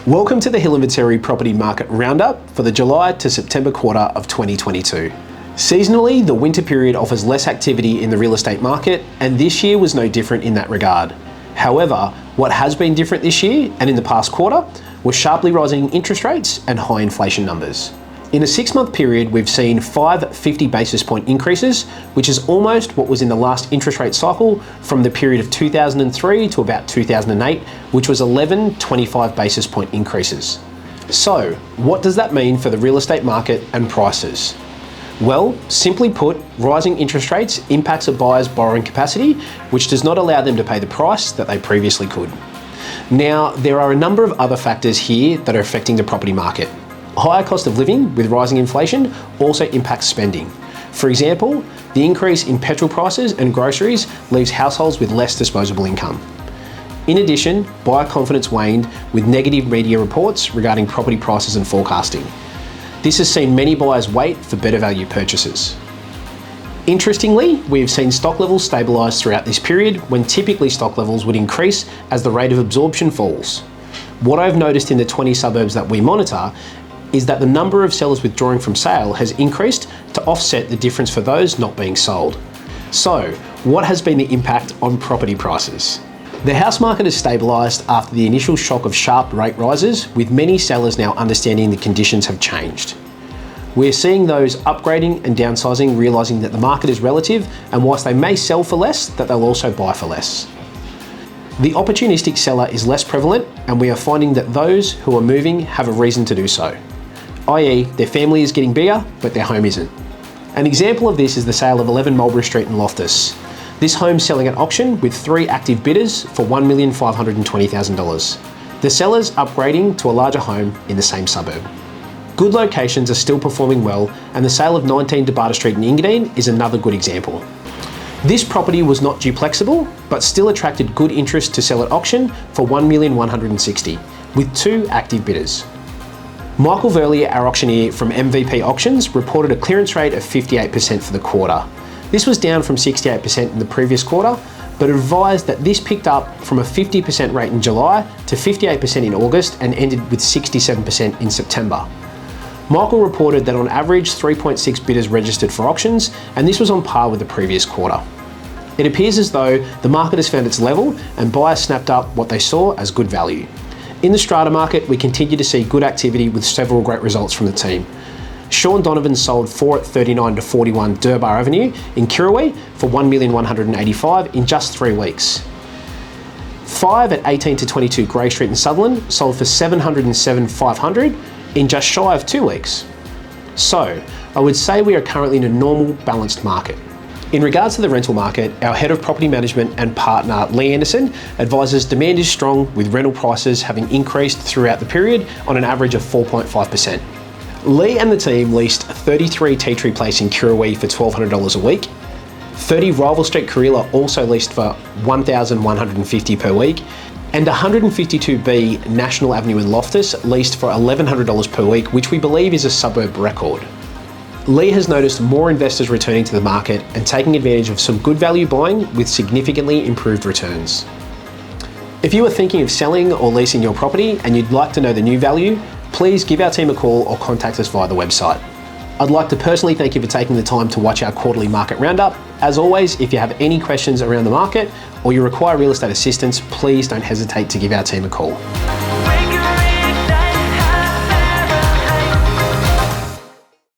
Welcome to the Hill Viteri Property Market Roundup for the July to September quarter of 2022. Seasonally, the winter period offers less activity in the real estate market, and this year was no different in that regard. However, what has been different this year and in the past quarter was sharply rising interest rates and high inflation numbers. In a 6-month period, we've seen 5 50 basis point increases, which is almost what was in the last interest rate cycle from the period of 2003 to about 2008, which was 11 25 basis point increases. So, what does that mean for the real estate market and prices? Well, simply put, rising interest rates impacts a buyer's borrowing capacity, which does not allow them to pay the price that they previously could. Now, there are a number of other factors here that are affecting the property market. Higher cost of living with rising inflation also impacts spending. For example, the increase in petrol prices and groceries leaves households with less disposable income. In addition, buyer confidence waned with negative media reports regarding property prices and forecasting. This has seen many buyers wait for better value purchases. Interestingly, we have seen stock levels stabilise throughout this period when typically stock levels would increase as the rate of absorption falls. What I've noticed in the 20 suburbs that we monitor is that the number of sellers withdrawing from sale has increased to offset the difference for those not being sold. So, what has been the impact on property prices? The house market has stabilised after the initial shock of sharp rate rises, with many sellers now understanding the conditions have changed. We're seeing those upgrading and downsizing realising that the market is relative, and whilst they may sell for less, that they'll also buy for less. The opportunistic seller is less prevalent, and we are finding that those who are moving have a reason to do so, i.e. their family is getting bigger, but their home isn't. An example of this is the sale of 11 Mulberry Street in Loftus. This home selling at auction with 3 active bidders for $1,520,000. The seller's upgrading to a larger home in the same suburb. Good locations are still performing well, and the sale of 19 Pde Street in Engadine is another good example. This property was not duplexable, but still attracted good interest to sell at auction for $1,160,000, with 2 active bidders. Michael Verlier, our auctioneer from MVP Auctions, reported a clearance rate of 58% for the quarter. This was down from 68% in the previous quarter, but advised that this picked up from a 50% rate in July to 58% in August and ended with 67% in September. Michael reported that on average 3.6 bidders registered for auctions, and this was on par with the previous quarter. It appears as though the market has found its level and buyers snapped up what they saw as good value. In the strata market, we continue to see good activity with several great results from the team. Sean Donovan sold 4 at 39 to 41 Durbar Avenue in Kirrawee for $1,185,000 in just 3 weeks. 5 at 18 to 22 Grey Street in Sutherland sold for $707,500 in just shy of 2 weeks. So, I would say we are currently in a normal, balanced market. In regards to the rental market, our Head of Property Management and partner, Lee Anderson, advises demand is strong with rental prices having increased throughout the period on an average of 4.5%. Lee and the team leased 33 Tea Tree Place in Kirrawee for $1,200 a week, 30 Rival Street Karilla also leased for $1,150 per week, and 152B National Avenue in Loftus leased for $1,100 per week, which we believe is a suburb record. Lee has noticed more investors returning to the market and taking advantage of some good value buying with significantly improved returns. If you are thinking of selling or leasing your property and you'd like to know the new value, please give our team a call or contact us via the website. I'd like to personally thank you for taking the time to watch our quarterly market roundup. As always, if you have any questions around the market or you require real estate assistance, please don't hesitate to give our team a call.